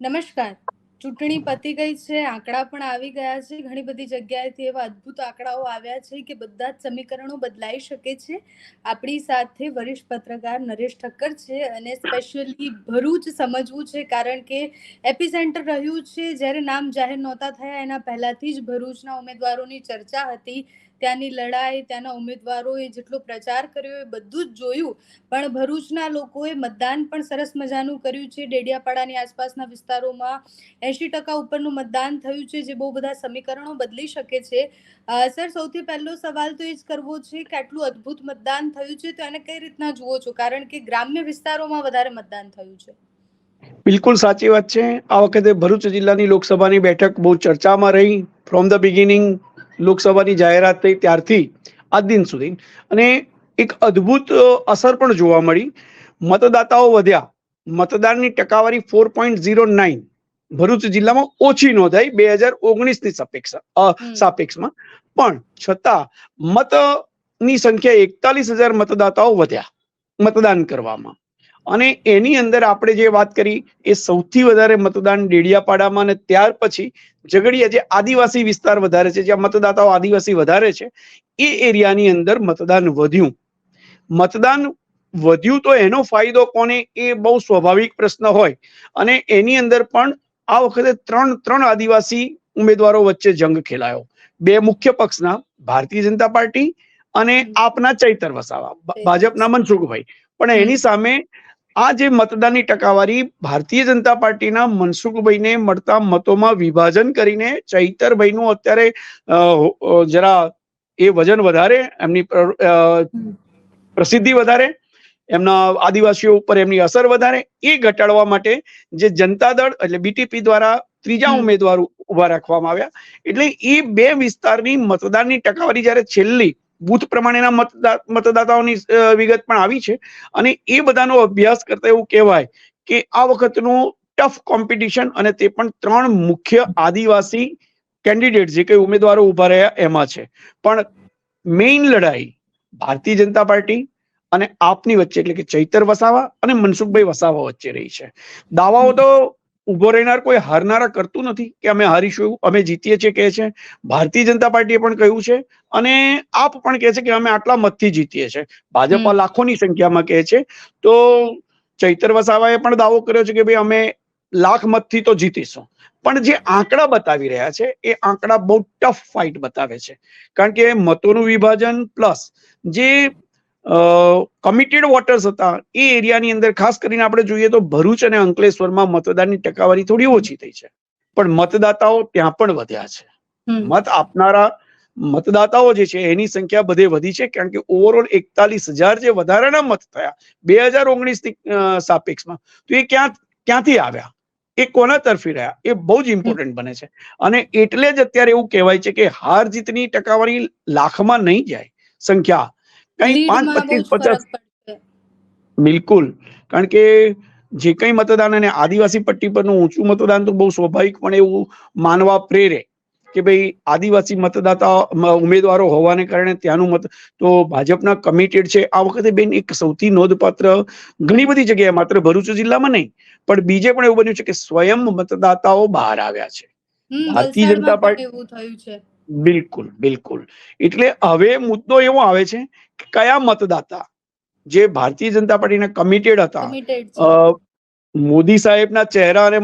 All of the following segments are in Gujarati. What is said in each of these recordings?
નમસ્કાર. ચૂંટણી પતી ગઈ છે, આંકડા પણ આવી ગયા છે. ઘણી બધી જગ્યાએથી એવા અદ્ભુત આંકડાઓ આવ્યા છે કે બધા જ સમીકરણો બદલાઈ શકે છે. આપણી સાથે વરિષ્ઠ પત્રકાર નરેશ ઠક્કર છે અને સ્પેશિયલી ભરૂચ સમજવું છે, કારણ કે એપિસેન્ટર રહ્યું છે. જ્યારે નામ જાહેર નહોતા થયા એના પહેલાથી જ ભરૂચના ઉમેદવારોની ચર્ચા હતી. ત્યાંની લડાઈ, ત્યાંના ઉમેદવારોએ જેટલો પ્રચાર કર્યો એ બધું જ જોયું. પણ ભરૂચના લોકોએ મતદાન પણ સરસ મજાનું કર્યું છે. ડેડિયાપાડાની આસપાસના વિસ્તારોમાં 80% ઉપરનું મતદાન થયું છે, જે બહુ બધા સમીકરણો બદલી શકે છે. સર, સૌથી પહેલો સવાલ તો એ જ કરવો છે કે આટલું અદ્ભુત મતદાન થયું છે તો એને કઈ રીતના જુઓ છો, કારણ કે ગ્રામ્ય વિસ્તારોમાં વધારે મતદાન થયું છે. બિલકુલ સાચી વાત છે. આ વખતે ભરૂચ જિલ્લાની લોકસભાની બેઠક બહુ ચર્ચામાં રહી. ફ્રોમ ધ બિગિનિંગ લોકસભાની જાહેરાત થઈ ત્યારથી આજ દિન સુધી, અને એક અદ્ભુત અસર પણ જોવા મળી. મતદાતાઓ વધ્યા. મતદાનની ટકાવારી 4.09 ભરૂચ જિલ્લામાં ઓછી નોંધાઈ 2019ની સાપેક્ષમાં, પણ છતાં મતની સંખ્યા 41,000 મતદાતાઓ વધ્યા મતદાન કરવામાં. અને એની અંદર આપણે જે વાત કરી એ સૌથી વધારે મતદાન ડેડિયાપાડામાં, અને ત્યાર પછી ઝઘડિયા, જે આદિવાસી વિસ્તાર વધારે છે, જ્યાં મતદાતાઓ આદિવાસી વધારે છે, એ એરિયાની અંદર મતદાન વધ્યું. મતદાન વધ્યું તો એનો ફાયદો કોને, એ બહુ સ્વાભાવિક પ્રશ્ન હોય. અને એની અંદર પણ આ વખતે ત્રણ આદિવાસી ઉમેદવારો વચ્ચે જંગ ખેલાયો. બે મુખ્ય પક્ષના, ભારતીય જનતા પાર્ટી અને આપના ચૈતર વસાવા, ભાજપના મનસુખભાઈ. પણ એની સામે આ જે મતદાનની ટકાવારી ભારતીય જનતા પાર્ટીના મનસુખભાઈને મળતા મતોમાં વિભાજન કરીને ચૈતરભાઈનું અત્યારે જરા એ વજન વધારે, એમની પ્રસિદ્ધિ વધારે, એમના આદિવાસીઓ ઉપર એમની અસર વધારે, એ ઘટાડવા માટે જે જનતા દળ એટલે બીટીપી દ્વારા ત્રીજા ઉમેદવાર ઉભા રાખવામાં આવ્યા. એટલે એ બે વિસ્તારની મતદાનની ટકાવારી જયારે છેલ્લી બુથ પ્રમાણેના મતદાતાઓની વિગત પણ આવી છે, અને એ બધાનો અભ્યાસ કરતા એવું કહેવાય કે આ વખતનું ટફ કોમ્પિટિશન, અને તે પણ ત્રણ મુખ્ય આદિવાસી કેન્ડિડેટ જે કઈ ઉમેદવારો ઉભા રહ્યા એમાં છે. પણ મેઇન લડાઈ ભારતીય જનતા પાર્ટી અને આપની વચ્ચે, એટલે કે ચૈતર વસાવા અને મનસુખભાઈ વસાવા વચ્ચે રહી છે. દાવાઓ તો ઉભો રહેનાર કોઈ હારનારા કરતું નથી કે અમે હારીશું, અમે જીતીએ છીએ કહે છે. ભારતીય જનતા પાર્ટીએ પણ કહ્યું છે, અને આપ પણ કહે છે કે અમે આટલા મતથી જીતીએ છીએ. ભાજપા લાખોની સંખ્યામાં કહે છે, તો ચૈતર વસાવાએ પણ દાવો કર્યો છે કે ભાઈ અમે લાખ મતથી તો જીતીશું. પણ જે આંકડા બતાવી રહ્યા છે એ આંકડા બહુ ટફ ફાઇટ બતાવે છે, કારણ કે મતોનું વિભાજન પ્લસ જે કમિટેડ વોટર્સ હતા એ એરિયાની અંદર, ખાસ કરીને આપણે જોઈએ તો ભરૂચ અને અંકલેશ્વરમાં મતદાનની ટકાવારી થોડી ઓછી થઈ છે, પણ મતદાતાઓ ત્યાં પણ વધ્યા છે. મત આપનારા મતદાતાઓ જે છે એની સંખ્યા બધે વધી છે, કારણ કે ઓવરઓલ 41,000 જે વધારાના મત થયા 2019ની સાપેક્ષમાં, તો એ ક્યાંથી આવ્યા, એ કોના તરફી રહ્યા, એ બહુ જ ઇમ્પોર્ટન્ટ બને છે. અને એટલે જ અત્યારે એવું કહેવાય છે કે હાર જીતની ટકાવારી લાખમાં નહીં જાય, સંખ્યા કઈ 5-25-50. બિલકુલ, કારણ કે જે કઈ મતદાન, અને આદિવાસી પટ્ટી પરનું ઊંચું મતદાન તો બહુ સ્વાભાવિક પણ એવું માનવા પ્રેરે કે ભાઈ આદિવાસી મતદાતા ઉમેદવારો હોવાને કારણે ત્યાંનું મત તો ભાજપના કમિટેડ છે. આ વખતે બેન એક સૌથી નોંધપાત્ર, ઘણી બધી જગ્યાએ, માત્ર ભરૂચ જિલ્લામાં નહીં પણ બીજે પણ એવું બન્યું છે કે સ્વયં મતદાતાઓ બહાર આવ્યા છે. ભારતીય જનતા પાર્ટી એવું થયું છે. બિલકુલ બિલકુલ. એટલે હવે મુદ્દો એવો આવે છે કે કયા મતદાતા જે ભારતીય જનતા પાર્ટીના કમિટેડ હતા, મોદી સાહેબના ચહેરા અને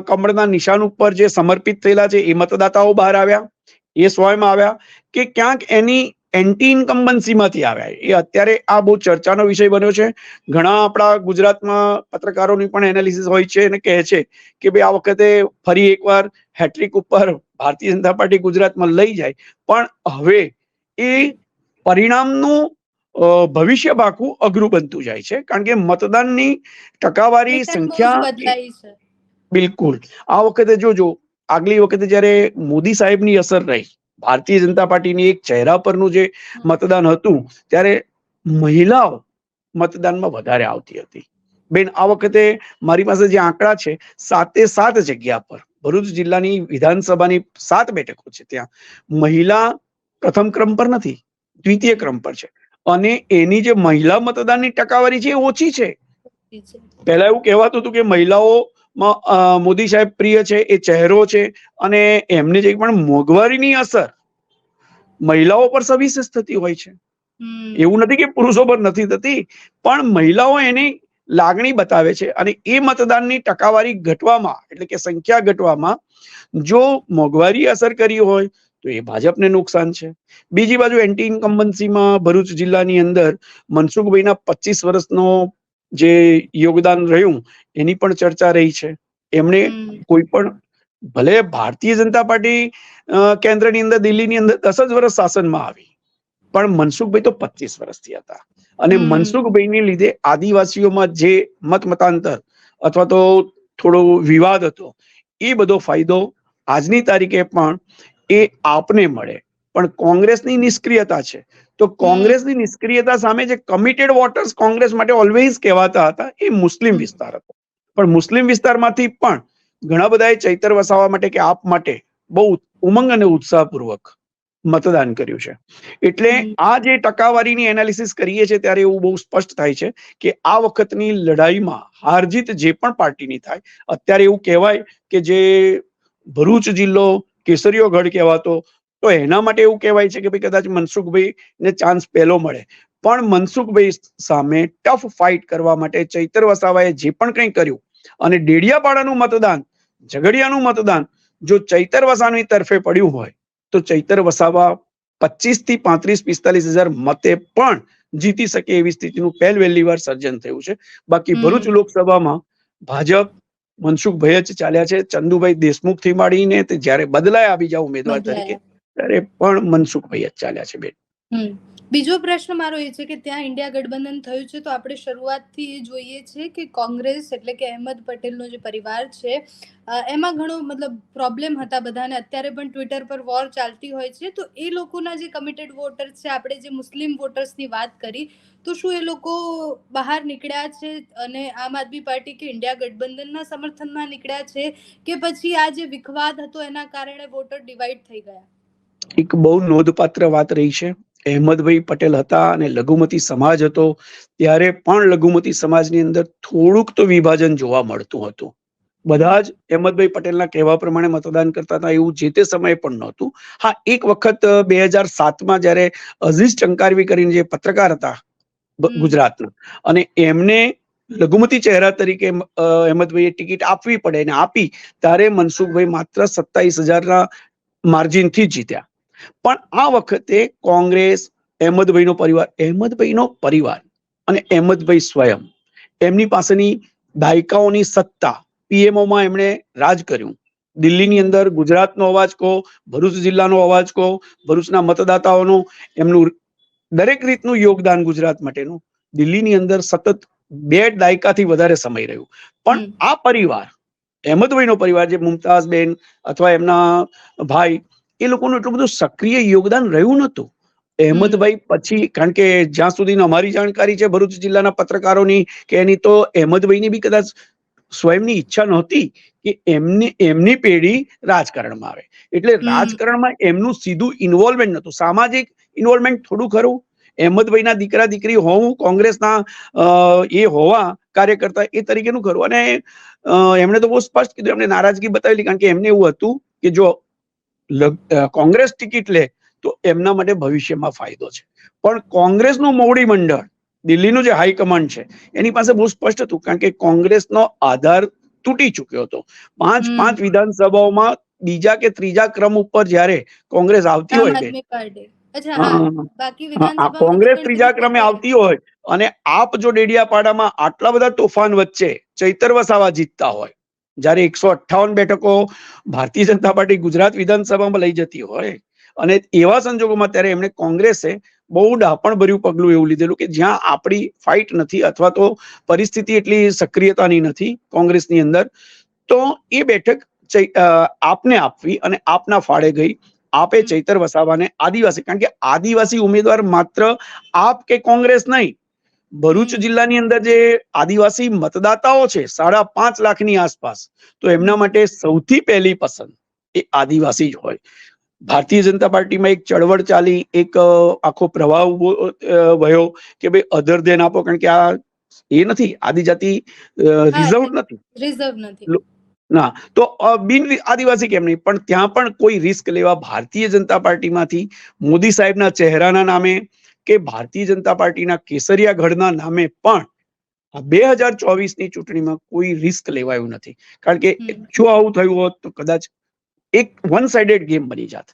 કમળના નિશાન ઉપર જે સમર્પિત થયેલા છે, એ મતદાતાઓ બહાર આવ્યા, એ સ્વયં આવ્યા, કે ક્યાંક એની એન્ટી ઇન્કમ્બન્સીમાંથી આવ્યા. એ અત્યારે આ બહુ ચર્ચાનો વિષય બન્યો છે. ઘણા આપણા ગુજરાતમાં પત્રકારોની પણ એનાલિસિસ હોય છે અને કહે છે કે ભાઈ આ વખતે ફરી એકવાર હેટ્રિક ઉપર ભારતીય જનતા પાર્ટી ગુજરાતમાં લઈ જાય. પણ હવે એ પરિણામનું ભવિષ્ય પાકું અઘરું બનતું જાય છે, કારણ કે મતદાનની ટકાવારી સંખ્યા બિલકુલ આ વખતે જોજો, આગલી વખતે જયારે મોદી સાહેબની અસર રહી, ભારતીય જનતા પાર્ટીની એક ચહેરા પરનું જે મતદાન હતું, ત્યારે મહિલાઓ મતદાનમાં વધારે આવતી હતી. બેન, આ વખતે મારી પાસે જે આંકડા છે, 7 જગ્યા પર ભરૂચ જિલ્લાની વિધાનસભાની 7 બેઠકો છે, ત્યાં મહિલા પ્રથમ ક્રમ પર નથી, દ્વિતીય ક્રમ પર છે. અને એની જે મહિલા મતદાનની ટકાવારી છે એ ઓછી છે. પહેલા એવું કહેવાતું હતું કે મહિલાઓ મોદી સાહેબ પ્રિય છે, એ ચહેરો છે, અને એમને જે પણ મોંઘવારીની અસર મહિલાઓ પર સવિશેષ થતી હોય છે. એવું નથી કે પુરુષો પર નથી થતી, પણ મહિલાઓ એની લાગણી બતાવે છે, અને એ મતદાનની ટકાવારી ઘટવામાં, એટલે કે સંખ્યા ઘટવામાં જો મોંઘવારી અસર કરી હોય તો એ ભાજપને નુકસાન છે. બીજી બાજુ એન્ટી ઇન્કમ્બન્સીમાં ભરૂચ જિલ્લાની અંદર મનસુખભાઈના 25 વર્ષનો જે યોગદાન રહ્યું એની પણ ચર્ચા રહી છે. એમણે કોઈ પણ, ભલે ભારતીય જનતા પાર્ટી કેન્દ્રની અંદર, દિલ્હીની અંદર 10 જ વર્ષ શાસનમાં આવી, પણ મનસુખભાઈ તો 25 વર્ષથી હતા. અને મનસુખભાઈને લીધે આદિવાસીઓમાં જે મતાંતર અથવા તો થોડો વિવાદ હતો, એ બધો ફાયદો આજની તારીખે પણ એ આપને મળે. પણ કોંગ્રેસની નિષ્ક્રિયતા છે, તો કોંગ્રેસની નિષ્ક્રિયતા સામે જે કમિટેડ વોટર્સ કોંગ્રેસ માટે ઓલવેઝ કહેવાતા હતા એ મુસ્લિમ વિસ્તાર હતો. પણ મુસ્લિમ વિસ્તારમાંથી પણ ઘણા બધાએ ચૈતર વસાવા માટે કે આપ માટે બહુ ઉમંગ અને ઉત્સાહપૂર્વક મતદાન કર્યું છે. એટલે આ જે ટકાવારીની એનાલિસિસ કરીએ છીએ ત્યારે એવું બહુ સ્પષ્ટ થાય છે કે આ વખતની લડાઈમાં હાર જીત જે પણ પાર્ટીની થાય, અત્યારે એવું કહેવાય કે જે ભરૂચ જિલ્લો કેસરીયો ગઢ કહેવાતો, તો એના માટે એવું કહેવાય છે કે ભાઈ કદાચ મનસુખભાઈ ને ચાન્સ પહેલો મળે. પણ મનસુખભાઈ સામે ટફ ફાઇટ કરવા માટે ચૈતર વસાવાએ જે પણ કંઈ કર્યું, અને ડેડિયાપાડાનું મતદાન, ઝઘડિયાનું મતદાન જો ચૈતર વસાવાની તરફે પડ્યું હોય તો ચૈતર વસાવા 25 થી 35-45 હજાર મતે પણ જીતી શકે એવી સ્થિતિનું પહેલી વાર સર્જન થયું છે. બાકી ભરૂચ લોકસભામાં ભાજપ મનસુખભાઈ જ ચાલ્યા છે. ચંદુભાઈ દેશમુખ થી માંડીને જયારે બદલાયા બીજા ઉમેદવાર તરીકે, ત્યારે પણ મનસુખભાઈ જ ચાલ્યા છે. બેન, બીજો પ્રશ્ન મારો એ છે કે ત્યાં ઇન્ડિયા ગઠબંધન થયું છે, તો આપણે શરૂઆતથી એ જોઈએ છીએ કે કોંગ્રેસ એટલે કે અહેમદ પટેલનો જે પરિવાર છે એમાં ઘણો પ્રોબ્લેમ હતા બધાને. અત્યારે પણ ટ્વિટર પર વોર ચાલતી હોય છે. તો એ લોકોના જે કમિટેડ વોટર્સ છે, આપણે જે મુસ્લિમ વોટર્સની વાત કરી, તો શું એ લોકો બહાર નીકળ્યા છે અને આમ આદમી પાર્ટી કે ઇન્ડિયા ગઠબંધનના સમર્થનમાં નીકળ્યા છે, કે પછી આ જે વિખવાદ હતો એના કારણે વોટર ડિવાઈડ થઈ ગયા? એક બહુ નોંધપાત્ર વાત રહી છે. અહેમદભાઈ પટેલ હતા અને લઘુમતી સમાજ હતો, ત્યારે પણ લઘુમતી સમાજની અંદર થોડુંક તો વિભાજન જોવા મળતું હતું. બધા જ અહેમદભાઈ પટેલના કહેવા પ્રમાણે મતદાન કરતા હતા એવું જે તે સમયે પણ નહોતું. હા, એક વખત 2007માં જયારે અઝીઝ ચંકારવી કરીને જે પત્રકાર હતા ગુજરાતના, અને એમને લઘુમતી ચહેરા તરીકે અહેમદભાઈએ ટિકિટ આપવી પડે અને આપી, ત્યારે મનસુખભાઈ માત્ર 27,000ના માર્જિનથી જીત્યા. પણ આ વખતે કોંગ્રેસ, અહેમદભાઈનો પરિવાર અને અહેમદભાઈ સ્વયં, એમની પાસેની દાયકાઓની સત્તા, પીએમઓમાં એમણે રાજ કર્યું. દિલ્હીની અંદર ગુજરાતનો અવાજ કહો, ભરૂચ જિલ્લાનો અવાજ કહો, ભરૂચના મતદાતાઓનું એમનું દરેક રીતનું યોગદાન ગુજરાત માટેનું દિલ્હીની અંદર સતત 2 દાયકાથી વધારે સમય રહ્યું. પણ આ પરિવાર, અહેમદભાઈનો પરિવાર, જે મુમતાઝબેન અથવા એમના ભાઈ, એ લોકોનું એટલું બધું સક્રિય યોગદાન રહ્યું નહોતું. અહેમદભાઈ પછી, કારણ કે જ્યાં સુધી અમારી જાણકારી છે ભરૂચ જિલ્લાના પત્રકારોની કે એની, તો અહેમદભાઈની બી કદાચ સ્વયંની ઈચ્છા નહોતી કે એમની પેઢી રાજકારણમાં આવે. એટલે રાજકારણમાં એમનું સીધું ઇન્વોલ્વમેન્ટ નહોતું. સામાજિક ઇન્વોલ્વમેન્ટ થોડું ખરું. અહેમદભાઈના દીકરા દીકરી હોવું, કોંગ્રેસના એ હોવા કાર્યકર્તા, એ તરીકેનું ખરું. અને એમણે તો બહુ સ્પષ્ટ કીધું, એમણે નારાજગી બતાવેલી, કારણ કે એમને એવું હતું કે જો કોંગ્રેસ ટિકિટ લે તો એમના માટે ભવિષ્યમાં ફાયદો છે. પણ કોંગ્રેસનું મોવડી મંડળ, દિલ્હીનું જે હાઈકમાન્ડ છે, એની પાસે બહુ સ્પષ્ટ હતું, કારણ કે કોંગ્રેસનો આધાર તૂટી ચુક્યો હતો. 5 વિધાનસભાઓમાં બીજા કે ત્રીજા ક્રમ ઉપર જયારે કોંગ્રેસ આવતી હોય, કોંગ્રેસ ત્રીજા ક્રમે આવતી હોય, અને આપ જો ડેડિયાપાડામાં આટલા બધા તોફાન વચ્ચે ચૈતર વસાવા જીતતા હોય, જયારે 158 બેઠકો ભારતીય જનતા પાર્ટી ગુજરાત વિધાનસભામાં લઈ જતી હોય, અને એવા સંજોગોમાં ત્યારે એમણે કોંગ્રેસે બહુ ડાપણ ભર્યું પગલું એવું લીધેલું કે જ્યાં આપણી ફાઇટ નથી, અથવા તો પરિસ્થિતિ એટલી સક્રિયતાની નથી કોંગ્રેસની અંદર, તો એ બેઠક આપને આપવી, અને આપના ફાળે ગઈ. આપે ચૈતર વસાવાને આદિવાસી, કારણ કે આદિવાસી ઉમેદવાર માત્ર આપ કે કોંગ્રેસ નહીં, ભરૂચ જિલ્લાની અંદર જે આદિવાસી મતદાતાઓ છે 5.5 લાખની આસપાસ, તો એમના માટે સૌથી પહેલી પસંદ એ આદિવાસી જ હોય. ભારતીય જનતા પાર્ટીમાં એક ચળવળ ચાલી, એક આખો પ્રવાહ વયો કે ભાઈ અધર ધ્યાન આપો, કારણ કે આ એ નથી, આદિજાતિ રિઝર્વ નથી. રિઝર્વ નથી. ના તો બિન આદિવાસી કેમ નહીં, પણ ત્યાં પણ કોઈ રિસ્ક લેવા ભારતીય જનતા પાર્ટીમાંથી મોદી સાહેબના ચહેરાના નામે કે ભારતીય જનતા પાર્ટીના કેસરિયા ગઢના નામે પણ આ 2024ની ચૂંટણીમાં કોઈ રિસ્ક લેવાયું નથી. કારણ કે જો આવું થયું હોત તો કદાચ એક વન સાઇડેડ ગેમ બની જાત.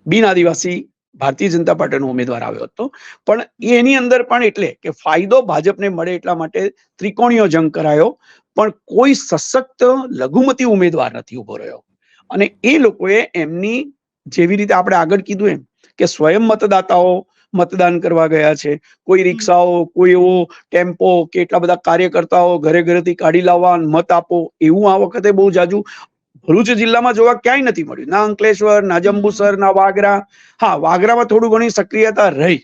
બિન આદિવાસી ભારતીય જનતા પાર્ટીનો ઉમેદવાર આવ્યો હતો, પણ એની અંદર પણ એટલે કે ફાયદો ભાજપને મળે એટલા માટે ત્રિકોણીય જંગ કરાયો, પણ કોઈ સશક્ત લઘુમતી ઉમેદવાર નથી ઉભો રહ્યો. અને એ લોકોએ એમની, જેવી રીતે આપણે આગળ કીધું એમ કે સ્વયં મતદાતાઓ મતદાન કરવા ગયા છે, કોઈ રિક્ષાઓ, કોઈ એવો ટેમ્પો કે એટલા બધા કાર્યકર્તાઓ ઘરે ઘરેથી કાઢી લાવવા મત આપો, એવું આ વખતે બહુ જાજુ ભરૂચ જિલ્લામાં જોવા ક્યાંય નથી મળ્યું. ના અંકલેશ્વર, ના જંબુસર, ના વાગરા. હા, વાગરામાં થોડું ઘણી સક્રિયતા રહી,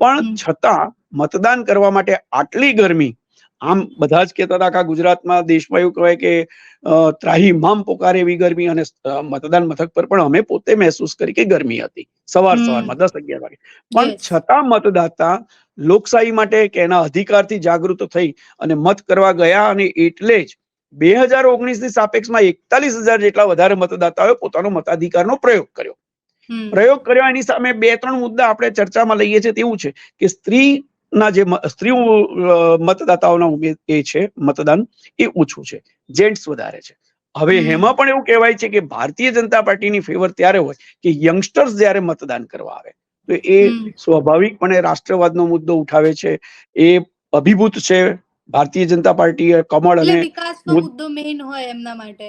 પણ છતાં મતદાન કરવા માટે આટલી ગરમી, આમ બધા જ કહેતા હતા આખા ગુજરાતમાં, દેશમાં એવું કહેવાય કે ત્રાહીમામ પોકારે એવી ગરમી, અને મતદાન મથક પર પણ અમે પોતે મહેસૂસ કરી કે ગરમી હતી સવારમાં 10-11 વાગે. પણ છતાં મતદાતા લોકશાહી માટે કે એના અધિકારથી જાગૃત થઈ અને મત કરવા ગયા, અને એટલે જ 2019ની સાપેક્ષમાં 41,000 જેટલા વધારે મતદાતાઓએ પોતાનો મતાધિકારનો પ્રયોગ કર્યો. એની સામે 2-3 મુદ્દા આપણે ચર્ચામાં લઈએ છીએ. તેવું છે કે સ્ત્રીના જે સ્ત્રી મતદાતાઓના એ છે મતદાન એ ઓછું છે, જેન્ટ્સ વધારે છે. હવે એમાં પણ એવું કહેવાય છે કે ભારતીય જનતા પાર્ટીની ફેવર ત્યારે હોય કે યંગસ્ટર્સ જ્યારે મતદાન કરવા આવે, તો એ સ્વાભાવિકપણે રાષ્ટ્રવાદનો મુદ્દો ઉઠાવે છે. એ અભિભૂત છે ભારતીય જનતા પાર્ટી કમળ, અને વિકાસનો મુદ્દો મેઇન હોય એમના માટે.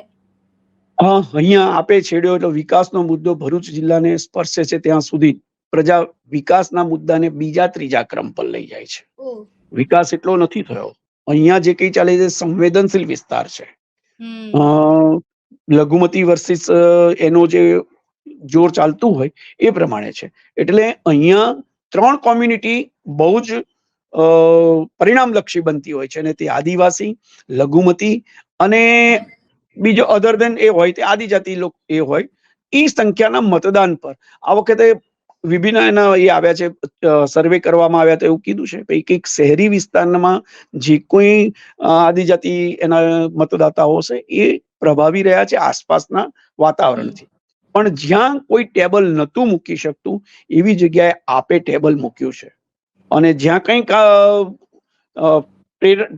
હા, અહીંયા આપે છેડ્યો એટલે વિકાસનો મુદ્દો ભરૂચ જિલ્લાને સ્પર્શે છે ત્યાં સુધી પ્રજા વિકાસના મુદ્દાને બીજા-ત્રીજા ક્રમ પર લઈ જાય છે. વિકાસ એટલો નથી થયો. અહીંયા જે કઈ ચાલે છે સંવેદનશીલ વિસ્તાર છે. લઘુમતી વર્સિસ એનો જે જોર ચાલતું હોય એ પ્રમાણે છે. એટલે અહીંયા 3 કોમ્યુનિટી બહુ જ પરિણામલક્ષી બનતી હોય છે, અને તે આદિવાસી, લઘુમતી અને બીજો અધર દેન એ હોય તે આદિજાતિ લોકો એ હોય. એ સંખ્યાના મતદાન પર આ વખતે વિભિન્ન એના એ આવ્યા છે, સર્વે કરવામાં આવ્યા, તો એવું કીધું છે કે શહેરી વિસ્તારમાં જે કોઈ આદિજાતિ એના મતદાતાઓ છે એ પ્રભાવી રહ્યા છે આસપાસના વાતાવરણથી. પણ જ્યાં કોઈ ટેબલ નહોતું મૂકી શકતું એવી જગ્યાએ આપે ટેબલ મૂક્યું છે. અને જ્યાં કંઈક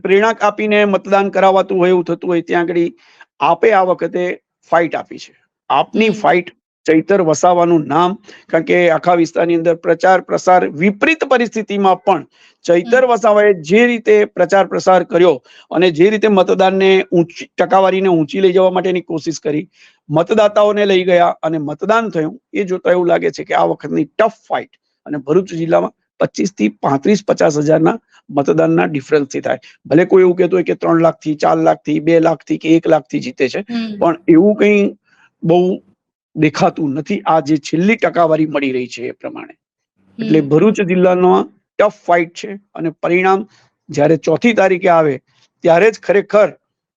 પ્રેરણા આપીને મતદાન કરાવાતું હોય એવું થતું હોય ત્યાં આગળ આપે આ વખતે ફાઇટ આપી છે. આપની ફાઇટ ચૈતર વસાવાનું નામ, કારણ કે આખા વિસ્તારની અંદર પ્રચાર પ્રસાર વિપરીત પરિસ્થિતિમાં પણ ચૈતર વસાવાએ જે રીતે પ્રચાર પ્રસાર કર્યો અને જે રીતે મતદાનને ટકાવારીને ઊંચી લઈ જવા માટેની કોશિશ કરી, મતદાતાઓને લઈ ગયા અને મતદાન થયું, એ જોતા એવું લાગે છે કે આ વખતની ટફ ફાઇટ અને ભરૂચ જિલ્લામાં 25 થી 35-50 હજારના મતદાનના ડિફરન્સથી થાય. ભલે કોઈ એવું કહેતું હોય કે 3 લાખથી, 4 લાખથી, 2 લાખથી કે 1 લાખથી જીતે છે, પણ એવું કંઈ બહુ દેખાતું નથી આ જે છેલ્લી ટકાવારી મળી રહી છે એ પ્રમાણે. એટલે ભરૂચ જિલ્લાનો ટફ ફાઇટ છે, અને પરિણામ જ્યારે 4મી તારીખે આવે ત્યારે જ ખરેખર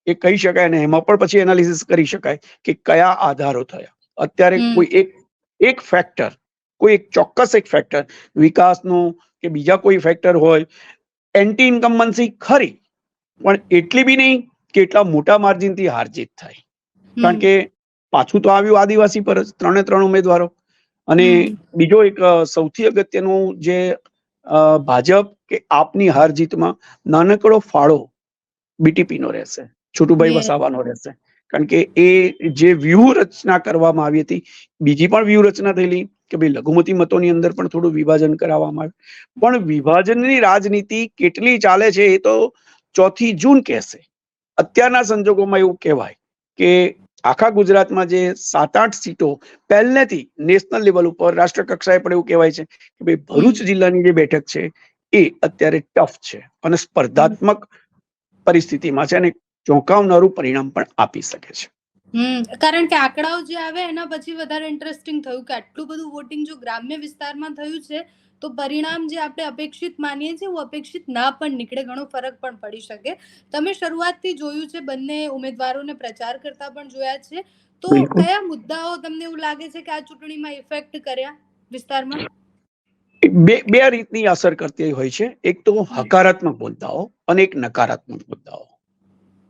એ કહી શકાય, અને એમાં પણ પછી એનાલિસિસ કરી શકાય કે કયા આધારો થયા. અત્યારે કોઈ એક ફેક્ટર, કોઈ એક ચોક્કસ એક ફેક્ટર, વિકાસનું કે બીજા કોઈ ફેક્ટર હોય, એન્ટી ઇન્કમ્બન્સી ખરી, પણ એટલી બી નહીં કે એટલા મોટા માર્જિનથી હાર જીત થાય. કારણ કે પાછું તો આવ્યું આદિવાસી પર જ 3 ઉમેદવારો. અને બીજો એક સૌથી અગત્યનું જે ભાજપ કે આપની હાર જીતમાં નાનકડો ફાળો બીટીપી નો રહેશે, છોટુભાઈ વસાવાનો રહેશે. કારણ કે એ જે વ્યૂહરચના કરવામાં આવી હતી, બીજી પણ વ્યૂહરચના થયેલી કે ભાઈ લઘુમતી મતોની અંદર પણ થોડું વિભાજન કરાવવામાં આવ્યું, પણ વિભાજનની રાજનીતિ કેટલી ચાલે છે એ તો 4મી જૂન કહેશે. અત્યારના સંજોગોમાં એવું કહેવાય કે આખા ગુજરાતમાં જે 7-8 સીટો પહેલેથી નેશનલ લેવલ ઉપર રાષ્ટ્ર કક્ષાએ પણ એવું કહેવાય છે કે ભાઈ ભરૂચ જિલ્લાની જે બેઠક છે એ અત્યારે ટફ છે અને સ્પર્ધાત્મક પરિસ્થિતિમાં છે, અને ચોંકાવનારું પરિણામ પણ આપી શકે છે. કારણ કે આંકડાઓ જે આવે એના પછી વધારે ઇન્ટરેસ્ટિંગ થયું કે આટલું બધું વોટિંગ જો ગ્રામ્ય વિસ્તારમાં થયું છે તો પરિણામ જે આપણે અપેક્ષિત માનીએ છીએ એવું અપેક્ષિત ના પણ નીકળે, ઘણો ફરક પણ પડી શકે. તમે શરૂઆતથી જોયું છે, બંને ઉમેદવારોને પ્રચાર કરતા પણ જોયા છે, તો કયા મુદ્દાઓ તમને એવું લાગે છે કે આ ચૂંટણીમાં ઇફેક્ટ કર્યા વિસ્તારમાં? બે રીતની અસર કરતી હોય છે. એક તો હકારાત્મક મુદ્દાઓ, અને એક નકારાત્મક મુદ્દાઓ.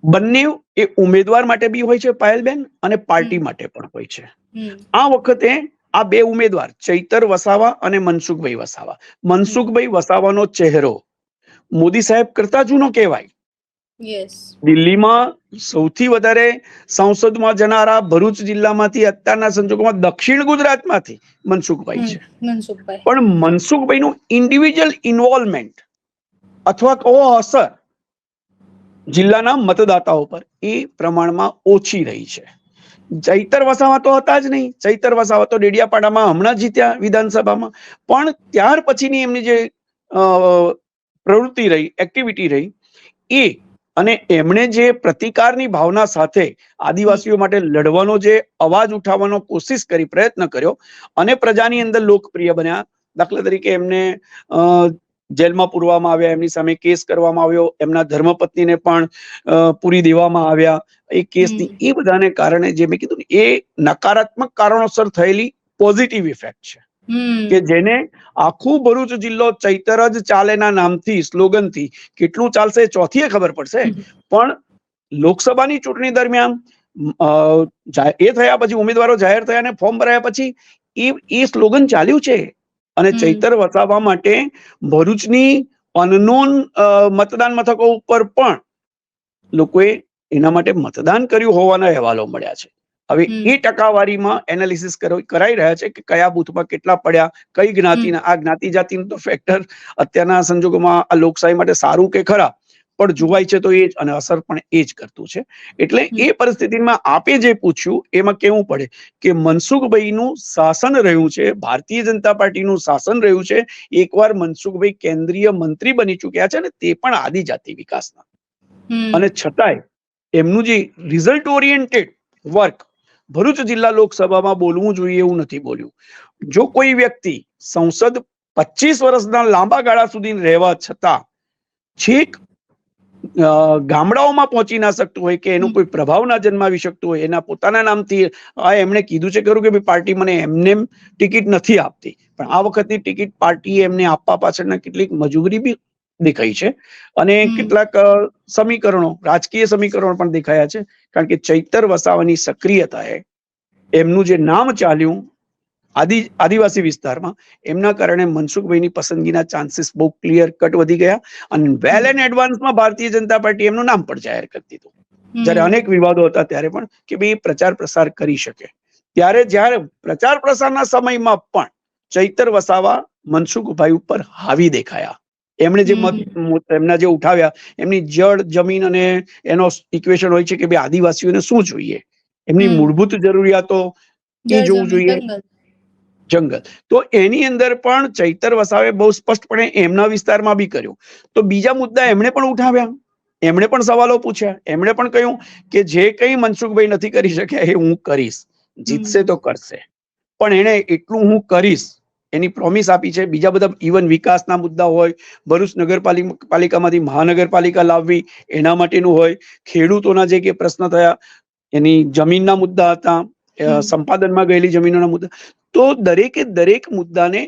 બંને એ ઉમેદવાર માટે બી હોય છે પાયલબેન, અને પાર્ટી માટે પણ હોય છે. આ વખતે આ બે ઉમેદવાર ચૈતર વસાવા અને મનસુખભાઈ વસાવા. મનસુખભાઈ વસાવાનો ચહેરો મોદી સાહેબ કરતા જૂનો કહેવાય. દિલ્હીમાં સૌથી વધારે સંસદમાં જનારા ભરૂચ જિલ્લામાંથી અત્યારના સંજોગોમાં દક્ષિણ ગુજરાતમાંથી મનસુખભાઈ છે. પણ મનસુખભાઈનું ઇન્ડિવિજ્યુઅલ ઇન્વોલ્વમેન્ટ અથવા કહો અસર જિલ્લાના મતદાતાઓ પર એ પ્રમાણમાં ઓછી રહી છે. ચૈતર વસાવા તો હતા જ નહીં. ચૈતર વસાવા તો ડેડિયાપાડામાં હમણાં જીત્યા વિધાનસભામાં, પણ ત્યાર પછીની એમની જે પ્રવૃત્તિ રહી, એક્ટિવિટી રહી, એ અને એમણે જે પ્રતિકારની ભાવના સાથે આદિવાસીઓ માટે લડવાનો જે અવાજ ઉઠાવવાનો કોશિશ કરી, પ્રયત્ન કર્યો અને પ્રજાની અંદર લોકપ્રિય બન્યા. દાખલા તરીકે એમને જેલમાં પૂરવામાં આવ્યા, એમની સામે કેસ કરવામાં આવ્યો, એમના ધર્મપત્નીને પણ પૂરી દેવામાં આવ્યા. એ કેસની એ બધાને કારણે જે મેં કીધું ને, એ નકારાત્મક કારણોસર થયેલી પોઝિટિવ ઇફેક્ટ છે કે જેને આખું ભરૂચ જિલ્લો ચૈતર જ ચાલેના નામથી, સ્લોગનથી કેટલું ચાલશે ચોથી ખબર પડશે, પણ લોકસભાની ચૂંટણી દરમિયાન એ થયા પછી, ઉમેદવારો જાહેર થયા અને ફોર્મ ભરાયા પછી એ સ્લોગન ચાલ્યું છે. અને ચૈતર વસાવા માટે ભરૂચની અનનોન મતદાન મથકો ઉપર પણ લોકોએ એના માટે મતદાન કર્યું હોવાના અહેવાલો મળ્યા છે. હવે એ ટકાવારીમાં એનાલિસિસ કરાઈ રહ્યા છે કે કયા બૂથમાં કેટલા પડ્યા, કઈ જ્ઞાતિના. આ જ્ઞાતિ જાતિનું તો ફેક્ટર અત્યારના સંજોગોમાં આ લોકશાહી માટે સારું કે ખરાબ, પણ જોવાય છે તો એ જ, અને અસર પણ એ જ કરતું છે. એટલે એ પરિસ્થિતિમાં આપે જે પૂછ્યું એમાં કેવું પડે કે મનસુખભાઈનું શાસન રહ્યું છે, ભારતીય જનતા પાર્ટીનું શાસન રહ્યું છે. એકવાર મનસુખભાઈ કેન્દ્રીય મંત્રી બની ચૂક્યા છે, ને તે પણ આદિજાતિ વિકાસના. અને છતાંય એમનું જે રિઝલ્ટ ઓરિએન્ટેડ વર્ક ભરૂચ જિલ્લા લોકસભામાં બોલવું જોઈએ એવું નથી બોલ્યું. જો કોઈ વ્યક્તિ સંસદ 25 વર્ષના લાંબા ગાળા સુધી રહેવા છતાં છેક ગામડાઓમાં પહોંચી ના શકતું હોય, કે એનો કોઈ પ્રભાવ ના જન્માવી શકતું હોય, એના પોતાના નામથી એમણે કીધું છે ખરું કે ભાઈ પાર્ટી મને એમને ટિકિટ નથી આપતી, પણ આ વખતની ટિકિટ પાર્ટીએ એમને આપવા પાછળના કેટલીક મજબૂરી બી દેખાઈ છે અને કેટલાક સમીકરણો, રાજકીય સમીકરણો પણ દેખાયા છે. કારણ કે ચૈતર વસાવાની સક્રિયતાએ એમનું જે નામ ચાલ્યું આદિવાસી વિસ્તારમાં, એમના કારણે મનસુખભાઈની પસંદગીના ચાન્સીસ બહુ ક્લિયર કટ વધી ગયા અને વેલ એન્ડ એડવાન્સમાં ભારતીય જનતા પાર્ટી એમનું નામ પણ જાહેર કરી દીધું. જ્યારે અનેક વિવાદો હતા ત્યારે પણ કે ભાઈ પ્રચાર પ્રસાર કરી શકે, ત્યારે જ્યારે પ્રચાર પ્રસારના સમયમાં પણ ચૈતર વસાવા મનસુખભાઈ ઉપર હાવી દેખાયા. એમણે જે મત એમના જે ઉઠાવ્યા, એમની જળ જમીન અને એનો ઇક્વેશન હોય છે કે ભાઈ આદિવાસીઓને શું જોઈએ, એમની મૂળભૂત જરૂરિયાતો એ જોવું જોઈએ, જંગલ. તો એની અંદર પણ ચૈતર વસાવે બહુ સ્પષ્ટપણે એમના વિસ્તારમાં બી કર્યું. તો બીજા મુદ્દા એમણે પણ ઉઠાવ્યા, એમણે પણ સવાલો પૂછ્યા, એમણે પણ કહ્યું કે જે કંઈ મનસુખભાઈ નથી કરી શક્યા એ હું કરીશ, જીતશે તો કરશે, પણ એને એટલું હું કરીશ એની પ્રોમિસ આપી છે. બીજા બધા ઇવન વિકાસના મુદ્દા હોય, ભરૂચ નગરપાલિકામાંથી મહાનગરપાલિકા લાવવી એના માટેનું હોય, ખેડૂતોના જે કે પ્રશ્ન થયા, એની જમીનના મુદ્દા હતા, સંપાદનમાં ગયેલી જમીનોના મુદ્દા, તો દરેક મુદ્દાને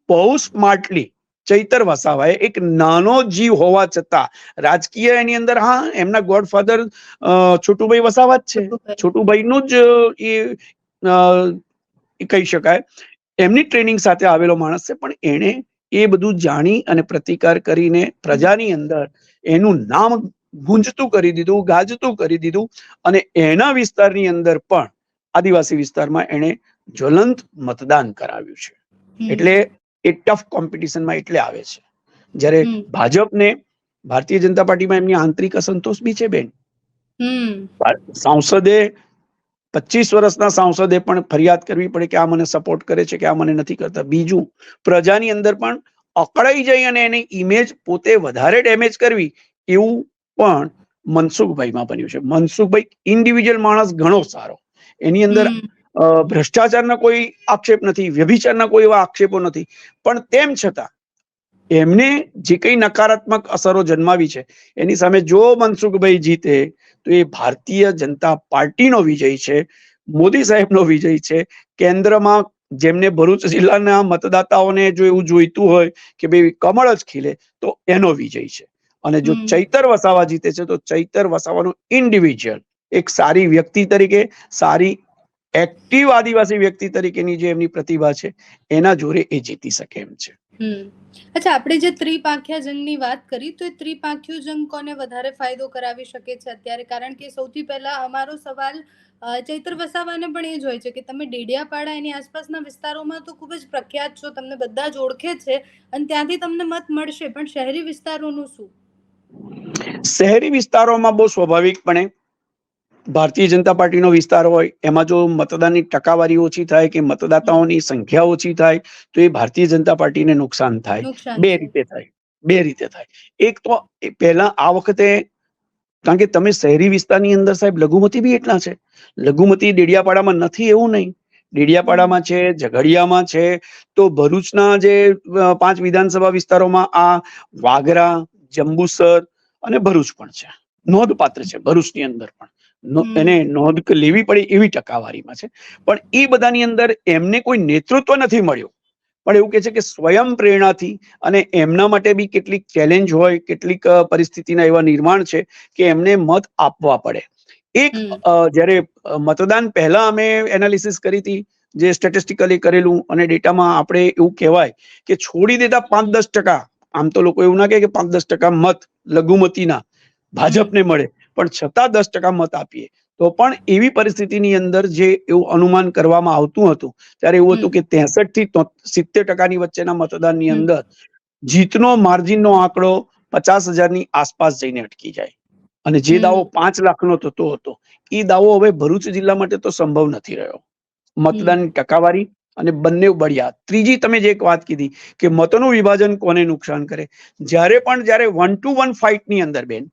બહુ સ્માર્ટલી ચૈતર વસાવાએ, એક નાનો જીવ હોવા છતાં રાજકીય એની અંદર, હા એમના ગોડફાધર છોટુભાઈ વસાવા જ છે, છોટુભાઈનું જ એ કહી શકાય, એમની ટ્રેનિંગ સાથે આવેલો માણસ છે, પણ એણે એ બધું જાણી અને પ્રતિકાર કરીને પ્રજાની અંદર એનું નામ ગુંજતું કરી દીધું, ગાજતું કરી દીધું અને એના વિસ્તારની અંદર પણ આદિવાસી વિસ્તારમાં એણે જ્વલંત મતદાન કરાવ્યું છે. એટલે એ ટફ કોમ્પિટિશનમાં એટલે આવે છે. જ્યારે ભાજપને, ભારતીય જનતા પાર્ટીમાં એમની આંતરિક અસંતોષ બી છે બેન. સાંસદે 25 વર્ષના સાંસદે પણ ફરિયાદ કરવી પડે કે આ મને સપોર્ટ કરે છે કે આ મને નથી કરતા. બીજું, પ્રજાની અંદર પણ અકળાઈ જઈ અને એની ઇમેજ પોતે વધારે ડેમેજ કરવી, એવું પણ મનસુખભાઈમાં બન્યું છે. મનસુખભાઈ ઇન્ડિવિજ્યુઅલ માણસ ઘણો સારો, એની અંદર ભ્રષ્ટાચારના કોઈ આક્ષેપ નથી, વ્યભિચારના કોઈ એવા આક્ષેપો નથી, પણ તેમ છતાં એમને જે કઈ નકારાત્મક અસરો જન્માવી છે એની સામે જો મનસુખભાઈ જીતે તો એ ભારતીય જનતા પાર્ટીનો વિજય છે, મોદી સાહેબનો વિજય છે. કેન્દ્રમાં જેમને ભરૂચ જિલ્લાના મતદાતાઓને જો એવું જોઈતું હોય કે ભાઈ કમળ જ ખીલે, તો એનો વિજય છે. અને જો ચૈતર વસાવા જીતે છે તો ચૈતર વસાવાનું ઇન્ડિવિજ્યુઅલ એક સારી વ્યક્તિ તરીકે, સારી એક્ટિવ આદિવાસી વ્યક્તિ તરીકેની જે એમની પ્રતિભા છે એના જોરે એ જીતી શકે એમ છે. અચ્છા, આપણે જે ત્રિપાંખ્યા જંગની વાત કરી તો એ ત્રિપાંખ્યો જંગ કોને વધારે ફાયદો કરાવી શકે છે અત્યારે? કારણ કે સૌથી પહેલા અમારો સવાલ ચૈતર વસાવાને પણ એ જ હોય છે કે તમે ડેડિયાપાડા એની આસપાસના વિસ્તારોમાં તો ખૂબ જ પ્રખ્યાત છો, તમને બધા જ ઓળખે છે અને ત્યાંથી તમને મત મળશે, પણ શહેરી વિસ્તારોનું શું? શહેરી વિસ્તારોમાં બહુ સ્વાભાવિકપણે ભારતીય જનતા પાર્ટીનો વિસ્તાર હોય એમાં જો મતદાનની ટકાવારી ઓછી થાય કે મતદાતાઓની સંખ્યા ઓછી થાય તો એ ભારતીય જનતા પાર્ટીને નુકસાન થાય. બે રીતે થાય. એક તો પહેલા આ વખતે, કારણ કે તમે શહેરી વિસ્તારની અંદર સાહેબ લઘુમતી બી એટલા છે. લઘુમતી ડેડિયાપાડામાં નથી એવું નહીં, ડેડિયાપાડામાં છે, ઝઘડિયામાં છે, તો ભરૂચના જે 5 વિધાનસભા વિસ્તારોમાં આ વાગરા, જંબુસર અને ભરૂચ પણ છે, નોંધપાત્ર છે. ભરૂચની અંદર પણ એને નોંધ લેવી પડે એવી ટકાવારીમાં છે. પણ એ બધાની અંદર એમને કોઈ નેતૃત્વ નથી મળ્યું, પણ એવું કે છે કે સ્વયં પ્રેરણાથી, અને એમના માટે બી કેટલીક ચેલેન્જ હોય, કેટલીક પરિસ્થિતિના એવા નિર્માણ છે કે એમને મત આપવા પડે. એક જ્યારે મતદાન પહેલા અમે એનાલિસિસ કરી હતી, જે સ્ટેટિસ્ટિકલી કરેલું અને ડેટામાં આપણે એવું કહેવાય કે છોડી દેતા 5-10%, આમ તો લોકો એવું ના કહે કે 5-10% મત લઘુમતીના ભાજપને મળે, પણ છતાં 10% મત આપીએ તો પણ એવી પરિસ્થિતિની અંદર જે એવું અનુમાન કરવામાં આવતું હતું ત્યારે એવું હતું કે 63 થી 70% ની વચ્ચેના મતદાનની અંદર જીતનો માર્જિનનો આંકડો 50,000ની આસપાસ જઈને અટકી જાય. અને જે દાવો 5 લાખનો થતો હતો એ દાવો હવે ભરૂચ જિલ્લા માટે તો સંભવ નથી રહ્યો. મતદાનની ટકાવારી અને બંને બળ્યા. ત્રીજી તમે જે એક વાત કીધી કે મતોનું વિભાજન કોને નુકસાન કરે, જ્યારે 1 to 1 ફાઇટની અંદર બેન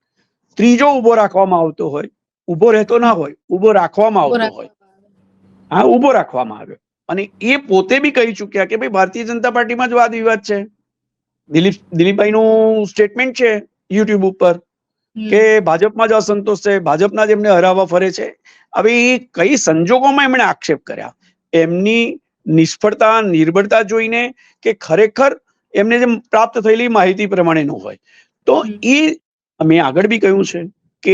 ત્રીજો ઉભો રાખવામાં આવતો હોય, ઉભો રહેતો ના હોય, ઉભો રાખવામાં આવતો હોય, હા, ઉભો રાખવામાં આવ્યો, અને એ પોતે બી કહી ચુક્યા કે ભાઈ ભારતીય જનતા પાર્ટીમાં જ વાદ વિવાદ છે. દિલીપભાઈનું સ્ટેટમેન્ટ છે યુટ્યુબ ઉપર કે ભાજપમાં જ અસંતોષ છે, ભાજપના જ એમને હરાવવા ફરે છે. હવે એ કઈ સંજોગોમાં એમણે આક્ષેપ કર્યા, એમની નિષ્ફળતા, નિર્બળતા જોઈને કે ખરેખર એમને જે પ્રાપ્ત થયેલી માહિતી પ્રમાણેનું હોય, તો એ મેં આગળ બી કહ્યું છે કે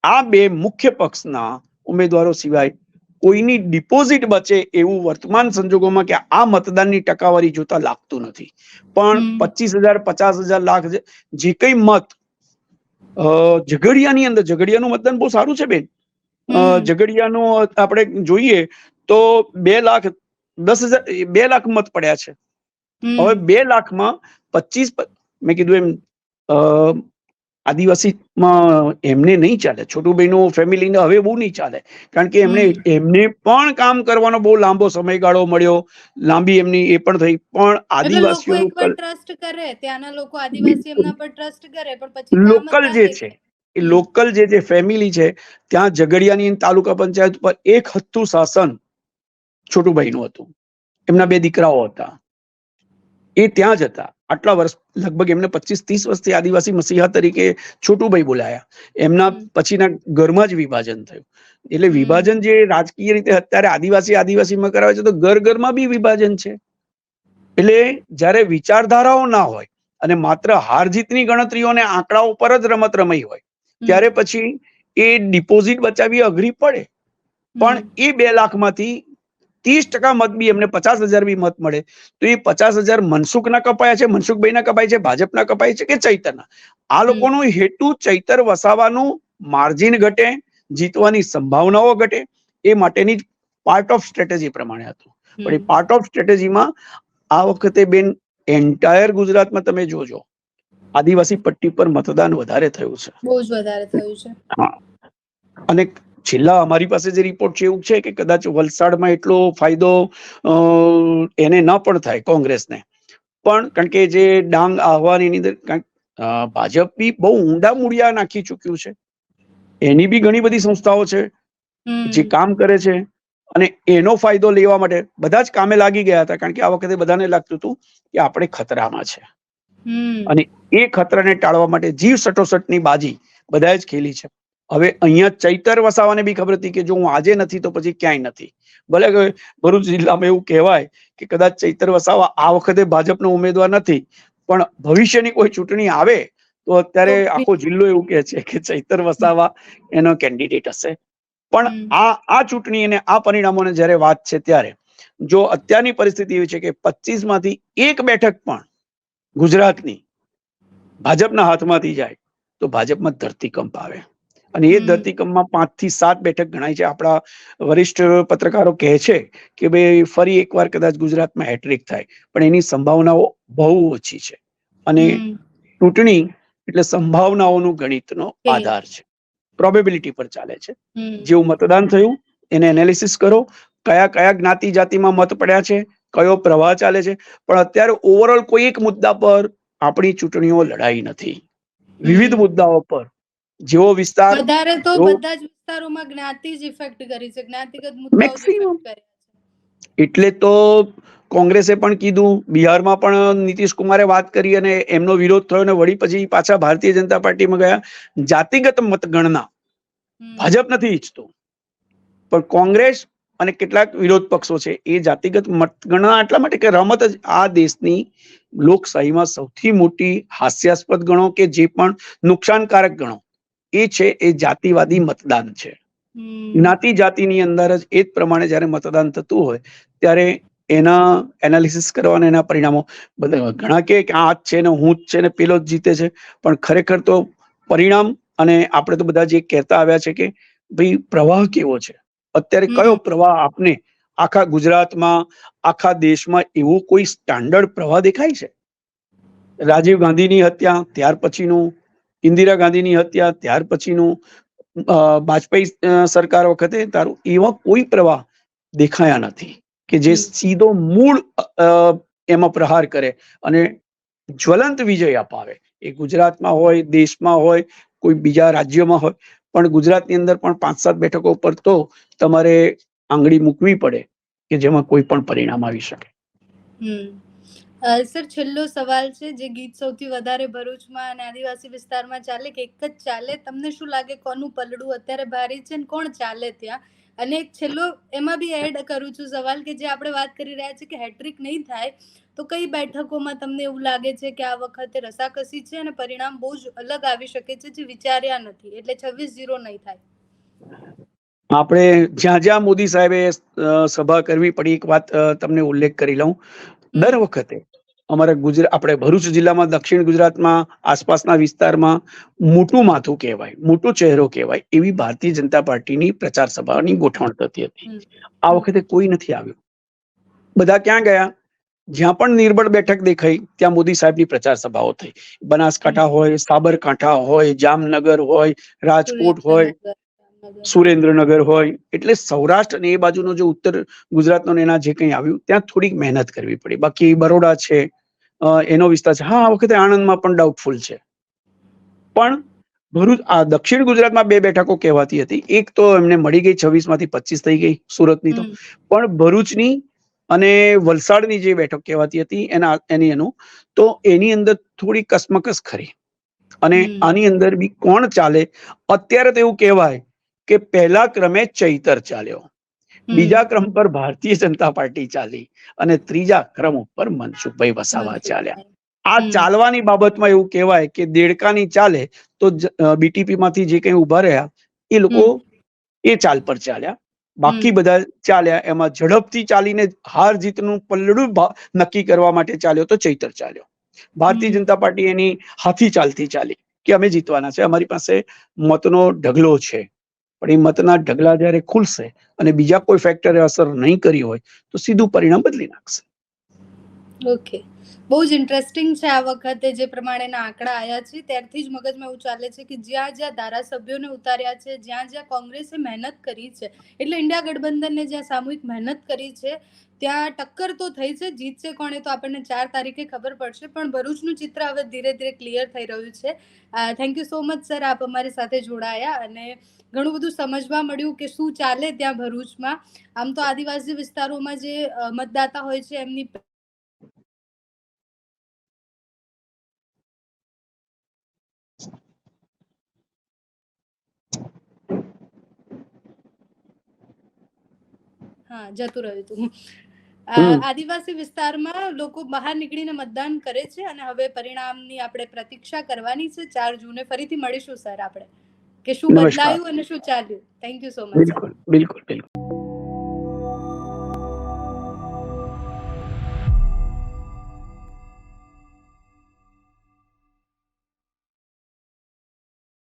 આ બે મુખ્ય પક્ષના ઉમેદવારો સિવાય કોઈની ડિપોઝિટ બચે એવું વર્તમાન સંજોગોમાં કે આ મતદાનની ટકાવારી જોતા લાગતું નથી. પણ 25,000, 50,000, લાખ જે કઈ મત ઝઘડિયાની અંદર, ઝઘડિયાનું મતદાન બહુ સારું છે બેન. ઝઘડિયાનું આપણે જોઈએ તો 2,10,000, 2 લાખ મત પડ્યા છે. હવે 2 લાખમાં 25, મેં કીધું એમ આદિવાસીમાં એમને નહીં ચાલે, છોટુભાઈનું ફેમિલીને હવે બહુ નહીં ચાલે, કારણ કે એમને પણ કામ કરવાનો બહુ લાંબો સમયગાળો મળ્યો, લાંબી એમની એ પણ થઈ, પણ આદિવાસીઓનું ટ્રસ્ટ કરે, ત્યાંના લોકો આદિવાસી એમના પર ટ્રસ્ટ કરે, પણ પછી લોકલ જે છે એ લોકલ જે ફેમિલી છે ત્યાં ઝઘડિયાની તાલુકા પંચાયત પર એક હત્તું શાસન છોટુભાઈનું હતું. એમના 2 દીકરાઓ હતા, એ ત્યાં જ હતા આટલા વર્ષ, લગભગ એમને 25-30 વર્ષથી આદિવાસી મસીહા તરીકે છોટુભાઈ બોલાયા. એમના પછીના ઘરમાં જ વિભાજન થયું. એટલે વિભાજન જે રાજકીય રીતે અત્યારે આદિવાસીમાં કરાવે છે, તો ઘરમાં બી વિભાજન છે. એટલે જ્યારે વિચારધારાઓ ના હોય અને માત્ર હાર જીતની ગણતરીઓને આંકડાઓ પર જ રમત રમાઈ હોય, ત્યારે પછી એ ડિપોઝિટ બચાવવી અઘરી પડે. પણ એ 2 લાખમાંથી 30% મત બી એમને 50,000 બી મત મળે તો એ 50,000 મનસુખના કપાયા છે, મનસુખભાઈના કપાય છે, ભાજપના કપાય છે કે ચૈતરના? આ લોકોનો હેતુ ચૈતર વસાવાનું માર્જિન ઘટે, જીતવાની સંભાવનાઓ ઘટે, એ માટેની જ પાર્ટ ઓફ સ્ટ્રેટેજી પ્રમાણે હતું. પણ એ પાર્ટ ઓફ સ્ટ્રેટેજીમાં આ વખતે બેન એન્ટાયર ગુજરાતમાં તમે જોજો આદિવાસી પટ્ટી પર મતદાન વધારે થયું છે, બહુ જ વધારે થયું છે. હા, અને છેલ્લા અમારી પાસે જે રિપોર્ટ છે એવું છે કે કદાચ વલસાડમાં એટલો ફાયદો એને ન પણ થાય કોંગ્રેસને, પણ કારણ કે જે ડાંગ, આહવાની અંદર ભાજપ બી બહુ ઊંડા મૂળિયા નાખી ચુક્યું છે. એની બી ઘણી બધી સંસ્થાઓ છે જે કામ કરે છે, અને એનો ફાયદો લેવા માટે બધા જ કામે લાગી ગયા હતા, કારણ કે આ વખતે બધાને લાગતું હતું કે આપણે ખતરામાં છે, અને એ ખતરાને ટાળવા માટે જીવ સટોસટની બાજી બધાએ જ ખેલી છે. હવે અહીંયા ચૈતર વસાવાને બી ખબર હતી કે જો હું આજે નથી તો પછી ક્યાંય નથી. ભલે ભરૂચ જિલ્લામાં એવું કહેવાય કે કદાચ ચૈતર વસાવા આ વખતે ભાજપનો ઉમેદવાર નથી, પણ ભવિષ્યની કોઈ ચૂંટણી આવે તો અત્યારે તો આખો જિલ્લો એવું કહે છે કે ચૈતર વસાવા એનો કેન્ડિડેટ હશે. પણ આ ચૂંટણી અને આ પરિણામોને જ્યારે વાત છે ત્યારે જો અત્યારની પરિસ્થિતિ એવી છે કે 25 માંથી એક બેઠક પણ ગુજરાતની ભાજપના હાથમાંથી જાય તો ભાજપમાં ધરતીકંપ આવે, અને એ ધરતીકંપમાં 5 થી 7 બેઠક ગણાય છે. આપણા વરિષ્ઠ પત્રકારો કહે છે કે ભાઈ ફરી એકવાર કદાચ ગુજરાતમાં હેટ્રિક થાય, પણ એની સંભાવનાઓ બહુ ઓછી છે. અને ચૂંટણી એટલે સંભાવનાઓનું ગણિતનો આધાર છે, પ્રોબેબિલિટી પર ચાલે છે. જેવું મતદાન થયું એને એનાલિસિસ કરો, કયા કયા જ્ઞાતિ જાતિમાં મત પડ્યા છે, કયો પ્રવાહ ચાલે છે. પણ અત્યારે ઓવરઓલ કોઈ એક મુદ્દા પર આપણી ચૂંટણીઓ લડાઈ નથી. વિવિધ મુદ્દાઓ પર જેવો વિસ્તાર વધારે તો જેવો બધા જ વિસ્તારોમાં જ્ઞાતિ જ ઇફેક્ટ કરી છે, જ્ઞાતિગત મુદ્દાઓ જ મેક્સિમમ. ઇફેક્ટ કર્યા એટલે તો કોંગ્રેસે પણ કીધું, બિહારમાં પણ નીતિશ કુમારે વાત કરી અને એમનો વિરોધ થયો, અને વળી પછી પાછા ભારતીય જનતા પાર્ટીમાં ગયા. જાતિગત મતગણના ભાજપ નથી ઈચ્છતો, પણ કોંગ્રેસ અને કેટલાક વિરોધ પક્ષો છે એ જાતિગત મતગણના એટલા માટે કે રમત જ આ દેશની લોકશાહીમાં સૌથી મોટી હાસ્યાસ્પદ ગણો કે જે પણ નુકસાનકારક ગણો, એ છે એ જાતિવાદી મતદાન છે. જ્ઞાતિ જાતિની અંદર જ એ જ પ્રમાણે જયારે મતદાન થતું હોય ત્યારે એના એનાલિસિસ કરવાના એના પરિણામો બધા ઘણા કે આ જ છે ને હું જ છે ને પેલો જ જીતે છે, પણ ખરેખર તો પરિણામ અને આપણે તો બધા જે કહેતા આવ્યા છે કે ભાઈ પ્રવાહ કેવો છે, અત્યારે કયો પ્રવાહ આપને આખા ગુજરાતમાં આખા દેશમાં એવો કોઈ સ્ટાન્ડર્ડ પ્રવાહ દેખાય છે? રાજીવ ગાંધીની હત્યા ત્યાર પછીનું, ઇન્દિરા ગાંધીની હત્યા ત્યાર પછીનું, વાજપેયી સરકાર વખતે તારું એવા કોઈ પ્રવાહ દેખાયા નથી કે જે સીધો મૂળ એમાં પ્રહાર કરે અને જ્વલંત વિજય અપાવે. એ ગુજરાતમાં હોય, દેશમાં હોય, કોઈ બીજા રાજ્યોમાં હોય, પણ ગુજરાતની અંદર પણ 5-7 બેઠકો પર તો તમારે આંગળી મૂકવી પડે કે જેમાં કોઈ પણ પરિણામ આવી શકે. સર, છેલ્લો સવાલ છે. જે ગીત સૌથી વધારે ભરૂચમાં અને આદિવાસી વિસ્તારમાં ચાલે કે એક જ ચાલે, તમને શું લાગે કોનું પલડું અત્યારે ભારી છે ને કોણ ચાલે ત્યાં? અને એક છેલ્લો એમાં બી એડ કરું છું સવાલ કે જે આપણે વાત કરી રહ્યા છીએ કે હેટ્રિક નહીં થાય, તો કઈ બેઠકોમાં તમને એવું લાગે છે કે આ વખતે રસાકસી છે અને પરિણામ બહુ જ અલગ આવી શકે છે જે વિચાર્યા નથી, એટલે 26-0 નહીં થાય? આપણે જ્યાં જ્યાં મોદી સાહેબે સભા કરવી પડી, એક વાત તમને ઉલ્લેખ કરી લઉં. દર વખતે અમારા આપણે ભરૂચ જિલ્લામાં, દક્ષિણ ગુજરાતમાં, આસપાસના વિસ્તારમાં મોટું માથું કહેવાય, મોટો ચહેરો કહેવાય એવી ભારતીય જનતા પાર્ટીની પ્રચાર સભાની ગોઠવણ થતી હતી. આ વખતે કોઈ નથી આવ્યું. બધા ક્યાં ગયા? જ્યાં પણ નિર્બળ બેઠક દેખાઈ ત્યાં મોદી સાહેબની પ્રચાર સભાઓ થઈ. બનાસકાંઠા હોય, સાબરકાંઠા હોય, જામનગર હોય, રાજકોટ હોય, સુરેન્દ્રનગર હોય, એટલે સૌરાષ્ટ્ર અને એ બાજુનો જે ઉત્તર ગુજરાતનો એના જે કંઈ આવ્યું ત્યાં થોડીક મહેનત કરવી પડી. બાકી બરોડા છે, એનો વિસ્તાર છે. હા, આ વખતે આણંદમાં પણ ડાઉટફુલ છે. પણ ભરૂચ, આ દક્ષિણ ગુજરાતમાં 2 બેઠકો કહેવાતી હતી. એક તો એમને મળી ગઈ, 26 માંથી 25 થઈ ગઈ સુરતની તો, પણ ભરૂચની અને વલસાડની જે બેઠક કહેવાતી હતી એનું તો એની અંદર થોડી કસમકસ ખરી. અને આની અંદર બી કોણ ચાલે? અત્યારે તો એવું કહેવાય કે પહેલા ક્રમે ચૈતર ચાલ્યો, બીજા ક્રમ પર ભારતીય જનતા પાર્ટી ચાલી અને ત્રીજા ક્રમ ઉપર મનસુખભાઈ વસાવા ચાલ્યા. આ ચાલવાની બાબતમાં એવું કહેવાય કે દેડકાની ચાલે તો બીટીપી માંથી જે કંઈ ઉભા રહ્યા એ લોકો એ ચાલ પર ચાલ્યા. બાકી બધા ચાલ્યા એમાં ઝડપથી ચાલીને હાર જીતનું પલ્લડું નક્કી કરવા માટે ચાલ્યો તો ચૈતર ચાલ્યો. ભારતીય જનતા પાર્ટી એની હાથી ચાલતી ચાલી કે અમે જીતવાના છે, અમારી પાસે મતનો ઢગલો છે. પણ એ મતના ઢગલા જયારે ખુલશે અને બીજા કોઈ ફેક્ટરે અસર નહીં કરી હોય તો સીધું પરિણામ બદલી નાખશે. ઓકે, બહુ જ ઇન્ટરેસ્ટિંગ છે આ વખતે જે પ્રમાણેના આંકડા આવ્યા છે ત્યારથી જ મગજમાં એવું ચાલે છે કે જ્યાં જ્યાં ધારાસભ્યોને ઉતાર્યા છે, જ્યાં જ્યાં કોંગ્રેસે મહેનત કરી છે, એટલે ઇન્ડિયા ગઠબંધનને જ્યાં સામૂહિક મહેનત કરી છે ત્યાં ટક્કર તો થઈ છે. જીતશે કોણ એ તો આપણને 4 તારીખે ખબર પડશે, પણ ભરૂચનું ચિત્ર હવે ધીરે ધીરે ક્લિયર થઈ રહ્યું છે. Thank you so much sir, આપ અમારી સાથે જોડાયા અને ઘણું બધું સમજવા મળ્યું કે શું ચાલે ત્યાં ભરૂચમાં. આમ તો આદિવાસી વિસ્તારોમાં જે મતદાતા હોય છે એમની હા જતું રહ્યું હતું. આદિવાસી વિસ્તારમાં લોકો બહાર નીકળીને મતદાન કરે છે અને હવે પરિણામની આપણે પ્રતીક્ષા કરવાની છે. 4 જૂને ફરીથી મળીશું સર આપણે, કે શું નમસ્કાર. બદલાયું અને શું ચાલ્યું. Thank you so much sir. બિલકુલ બિલકુલ બિલકુલ.